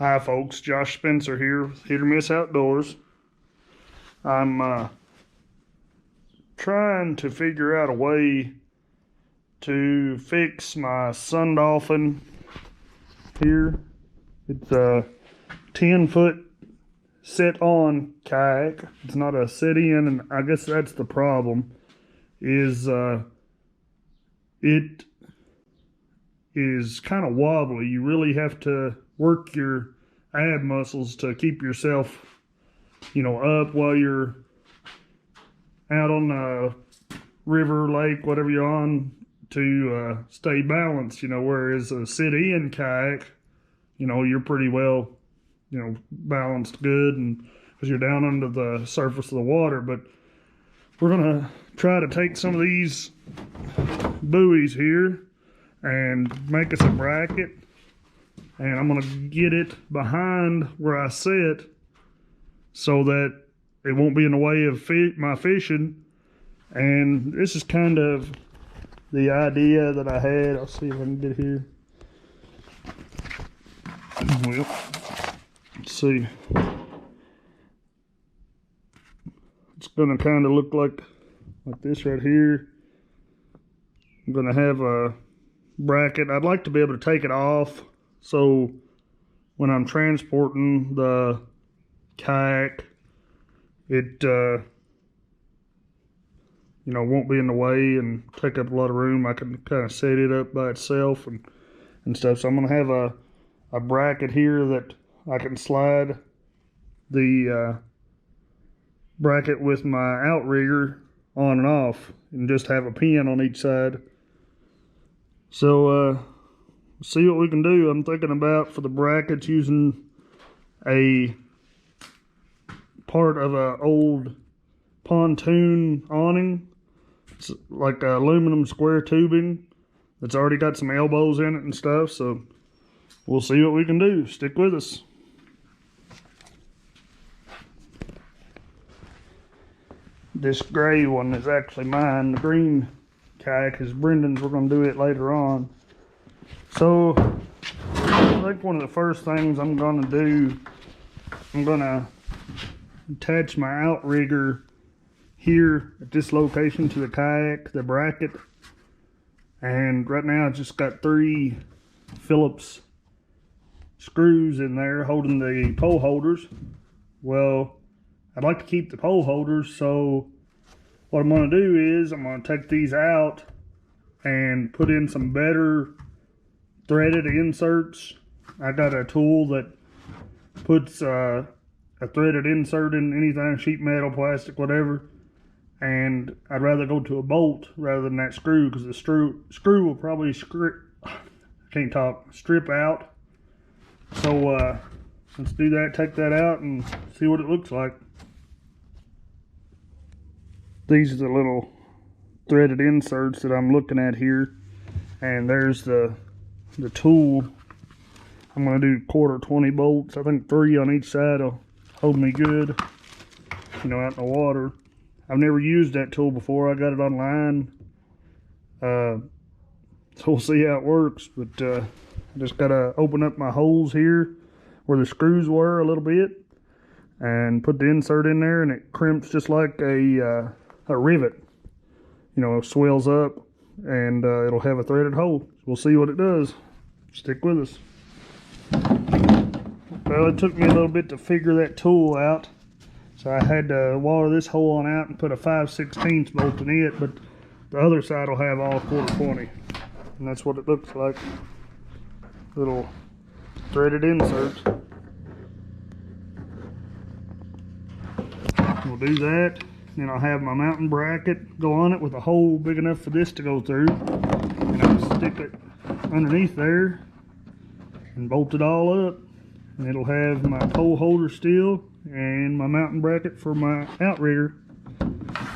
Hi folks, Josh Spencer here with Hit or Miss Outdoors. I'm trying to figure out a way to fix my sun dolphin here. It's a 10-foot set on kayak. It's not a sit in, and I guess that's the problem, is it is kind of wobbly. You really have to work your ab muscles to keep yourself, up while you're out on the river, lake, whatever you're on, to stay balanced, whereas a sit-in kayak, you're pretty well, balanced good, and because you're down under the surface of the water. But we're gonna try to take some of these buoys here and make us a bracket, and I'm gonna get it behind where I sit so that it won't be in the way of my fishing. And this is kind of the idea that I had. I'll see if I can get here. Well, let's see. It's gonna kind of look like this right here. I'm gonna have a bracket. I'd like to be able to take it off so when I'm transporting the kayak, it won't be in the way and take up a lot of room. I can kind of set it up by itself and stuff. So I'm gonna have a bracket here that I can slide the bracket with my outrigger on and off, and just have a pin on each side. So see what we can do. I'm thinking about, for the brackets, using a part of an old pontoon awning. It's like aluminum square tubing that's already got some elbows in it and stuff. So we'll see what we can do. Stick with us. This gray one is actually mine. The green kayak is Brendan's. We're going to do it later on. So I think one of the first things I'm going to do, I'm going to attach my outrigger here at this location to the kayak, the bracket. And right now it's just got 3 Phillips screws in there holding the pole holders. Well, I'd like to keep the pole holders, so what I'm going to do is I'm going to take these out and put in some better threaded inserts. I got a tool that puts a threaded insert in anything, sheet metal, plastic, whatever, and I'd rather go to a bolt rather than that screw, because the screw will probably strip out. So let's do that, take that out and see what it looks like. These are the little threaded inserts that I'm looking at here, and there's the tool. I'm going to do 1/4 20 bolts. I think 3 on each side will hold me good, out in the water. I've never used that tool before. I got it online, so we'll see how it works. But I just got to open up my holes here where the screws were a little bit and put the insert in there, and it crimps just like a rivet. It swells up, and it'll have a threaded hole. We'll see what it does. Stick with us. Well, it took me a little bit to figure that tool out, so I had to water this hole on out and put a 5/16 bolt in it, but the other side will have all 1/4 20, and that's what it looks like. Little threaded inserts. We'll do that. Then I'll have my mountain bracket go on it with a hole big enough for this to go through, and I'll stick it underneath there and bolt it all up, and it'll have my pole holder still and my mountain bracket for my outrigger.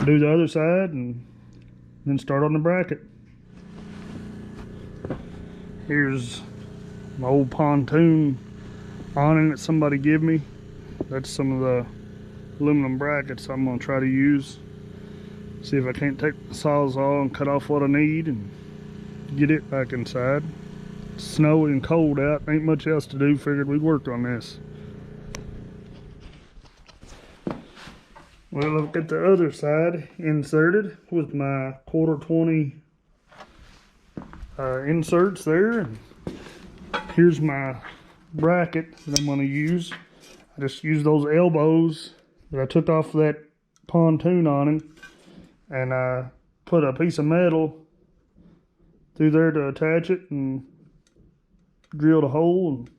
Do the other side and then start on the bracket. Here's my old pontoon awning that somebody gave me. That's some of the aluminum brackets I'm going to try to use. See if I can't take the sawzall and cut off what I need and get it back inside. snowy and cold out. Ain't much else to do. Figured we'd work on this. Well, I've got the other side inserted with my 1/4 20 inserts there. Here's my bracket that I'm going to use. I just used those elbows that I took off that pontoon awning, and I put a piece of metal through there to attach it, and drilled a hole and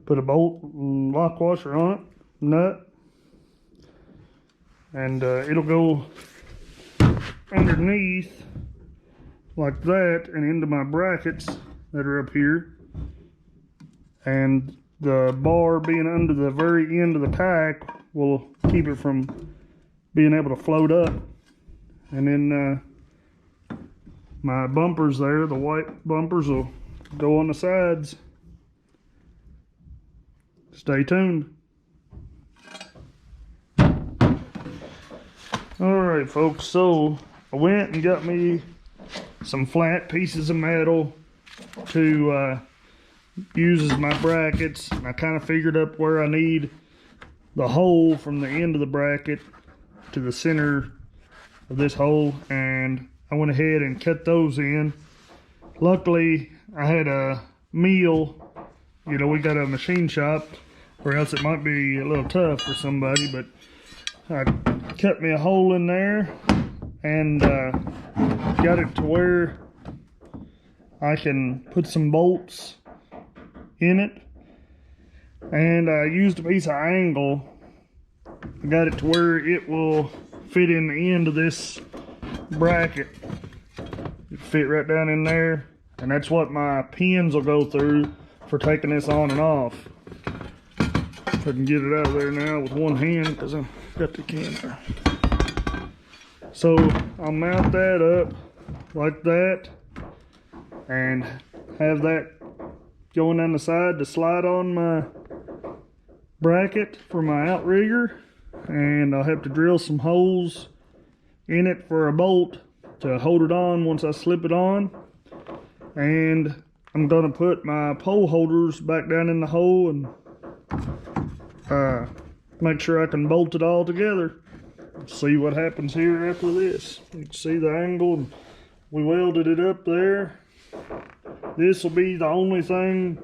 put a bolt and lock washer on it, nut, and it'll go underneath like that and into my brackets that are up here. And the bar being under the very end of the kayak will keep it from being able to float up. And then my bumpers there, the white bumpers, will go on the sides. Stay tuned. Alright folks, so I went and got me some flat pieces of metal to use as my brackets. I kind of figured up where I need the hole from the end of the bracket to the center of this hole, and I went ahead and cut those in. Luckily I had a meal, you know, we got a machine shop, or else it might be a little tough for somebody, but I cut me a hole in there and got it to where I can put some bolts in it. And I used a piece of angle. I got it to where it will fit in the end of this bracket. It fit right down in there, and that's what my pins will go through for taking this on and off. If I can get it out of there now with one hand, because I've got the camera. So I'll mount that up like that and have that going down the side to slide on my bracket for my outrigger, and I'll have to drill some holes in it for a bolt to hold it on once I slip it on. And I'm gonna put my pole holders back down in the hole and make sure I can bolt it all together. See what happens here after this. You can see the angle, and we welded it up there. This will be the only thing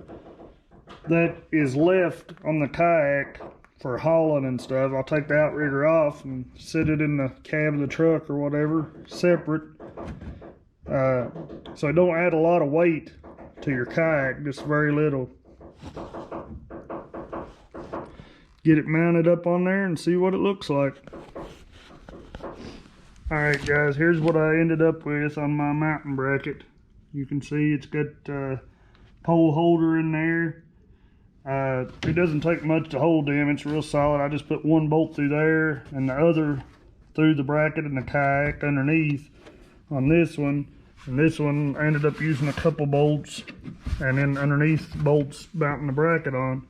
that is left on the kayak for hauling and stuff. I'll take the outrigger off and sit it in the cab of the truck or whatever, separate. So don't add a lot of weight to your kayak, just very little. Get it mounted up on there and see what it looks like. Alright guys, here's what I ended up with on my mountain bracket. You can see it's got a pole holder in there. It doesn't take much to hold them, it's real solid. I just put one bolt through there and the other through the bracket and the kayak underneath on this one. And this one I ended up using a couple bolts, and then underneath bolts mounting the bracket on.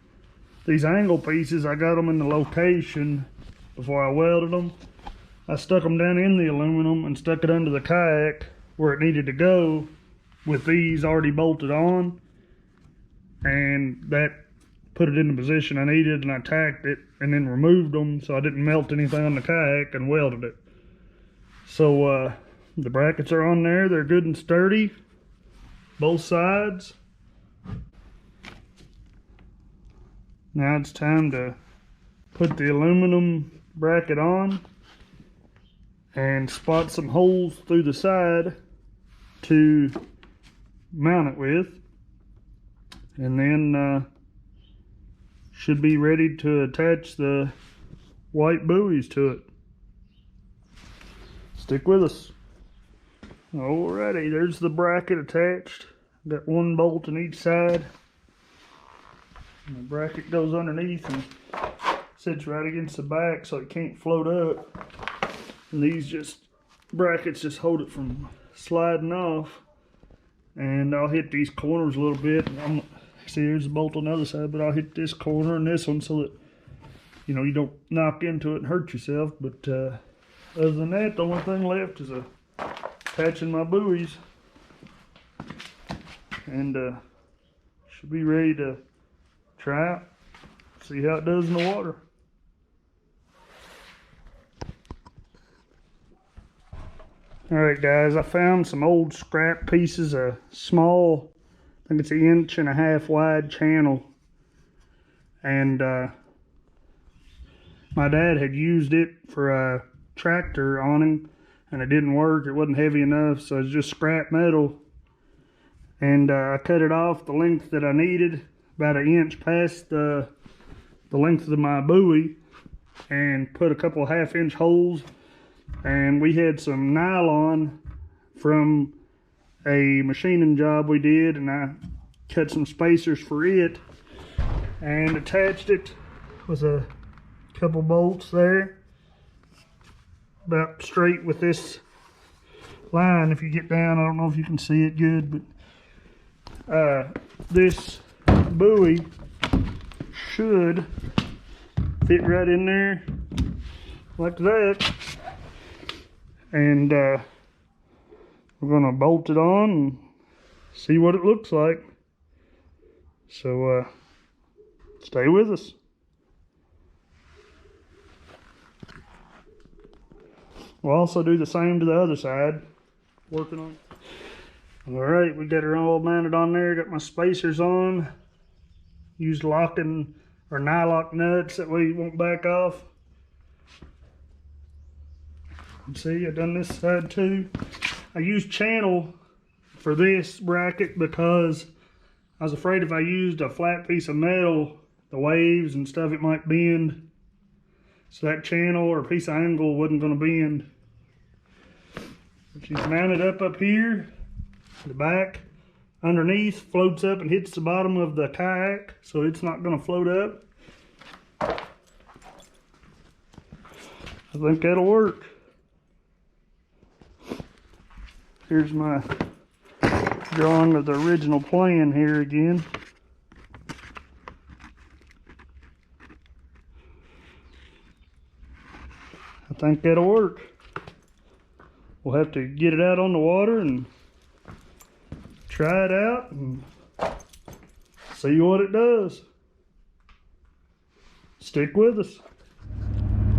These angle pieces, I got them in the location before I welded them. I stuck them down in the aluminum and stuck it under the kayak where it needed to go with these already bolted on, and that put it in the position I needed, and I tacked it and then removed them so I didn't melt anything on the kayak, and welded it. So the brackets are on there, they're good and sturdy, both sides. Now it's time to put the aluminum bracket on and spot some holes through the side to mount it with, and then should be ready to attach the white buoys to it. Stick with us. Alrighty, there's the bracket attached. Got one bolt in each side. And the bracket goes underneath and sits right against the back so it can't float up. And these brackets just hold it from sliding off. And I'll hit these corners a little bit. See, there's a bolt on the other side, but I'll hit this corner and this one so that, you know, you don't knock into it and hurt yourself. But other than that, the only thing left is attaching my buoys. And should be ready to try it, see how it does in the water. Alright guys, I found some old scrap pieces of small, I think it's 1.5 inch wide channel. And my dad had used it for a tractor on him and it didn't work. It wasn't heavy enough, so it's just scrap metal. And I cut it off the length that I needed, about 1 inch past the length of my buoy, and put a couple 1/2 inch holes. And we had some nylon from a machining job we did, and I cut some spacers for it and attached it with a couple bolts there, about straight with this line. If you get down, I don't know if you can see it good, but this buoy should fit right in there like that. And we're gonna bolt it on and see what it looks like. So stay with us. We'll also do the same to the other side, working on it. All right, we got her all mounted on there. Got my spacers on. Used locking or nylock nuts that way it won't back off. See, I've done this side too. I used channel for this bracket because I was afraid if I used a flat piece of metal, the waves and stuff, it might bend. So that channel or piece of angle wasn't going to bend. She's mounted up here. The back underneath floats up and hits the bottom of the kayak, so it's not going to float up. I think that'll work. Here's my drawing of the original plan here again. I think that'll work. We'll have to get it out on the water and try it out and see what it does. Stick with us.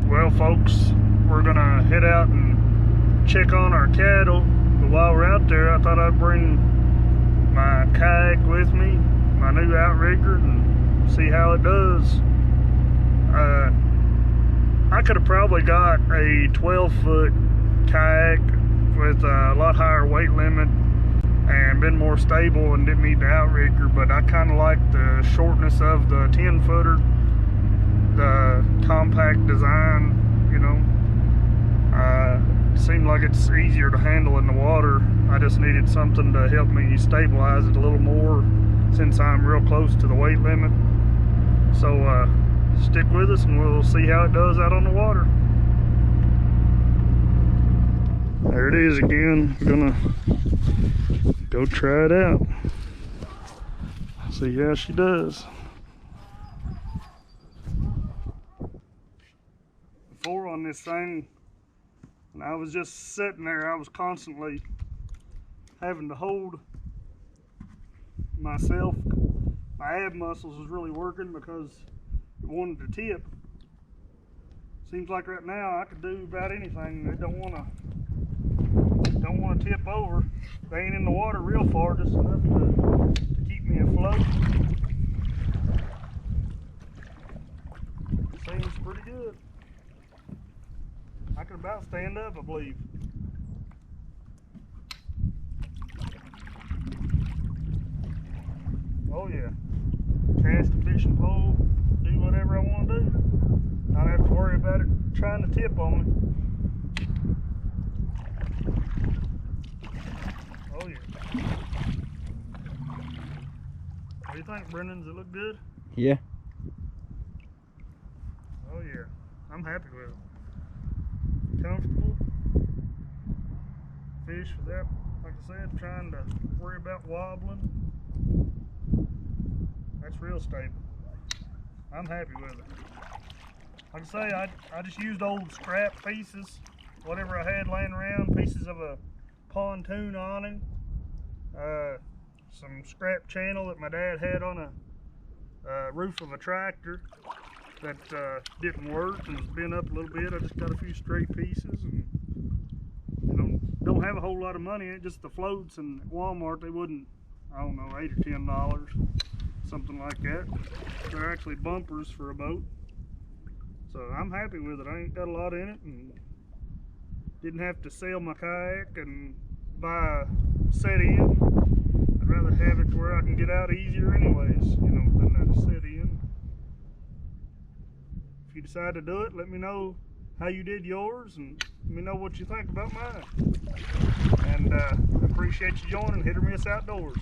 Well folks, we're gonna head out and check on our cattle. But while we're out there, I thought I'd bring my kayak with me, my new outrigger, and see how it does. I could have probably got a 12-foot kayak with a lot higher weight limit and been more stable and didn't need the outrigger, but I kind of like the shortness of the 10-footer, the compact design, you know. Seemed like it's easier to handle in the water. I just needed something to help me stabilize it a little more since I'm real close to the weight limit. So stick with us and we'll see how it does out on the water. There it is again. We're gonna go try it out. See how she does. Before on this thing, when I was just sitting there, I was constantly having to hold myself. My ab muscles was really working because it wanted to tip. Seems like right now I could do about anything. They don't want to tip over. They ain't in the water real far, just enough to keep me afloat. Seems pretty good. I can about stand up, I believe. Oh yeah. Cast a fishing pole, do whatever I want to do. Not have to worry about it trying to tip on me. Oh yeah. What do you think, Brendan? Does it look good? Yeah. Oh yeah. I'm happy with it. Comfortable. Fish without, like I said, trying to worry about wobbling. That's real stable. I'm happy with it. Like I say, I just used old scrap pieces, whatever I had laying around, pieces of a pontoon awning, some scrap channel that my dad had on a roof of a tractor that didn't work and was bent up a little bit. I just got a few straight pieces, and don't have a whole lot of money in it, just the floats. And at Walmart they wouldn't, I don't know, $8 or $10, something like that. They're actually bumpers for a boat, so I'm happy with it. I ain't got a lot in it, and didn't have to sell my kayak and buy a set in. I'd rather have it to where I can get out easier anyways, you know, than a set in. If you decide to do it, let me know how you did yours, and let me know what you think about mine. And I appreciate you joining Hit or Miss Outdoors.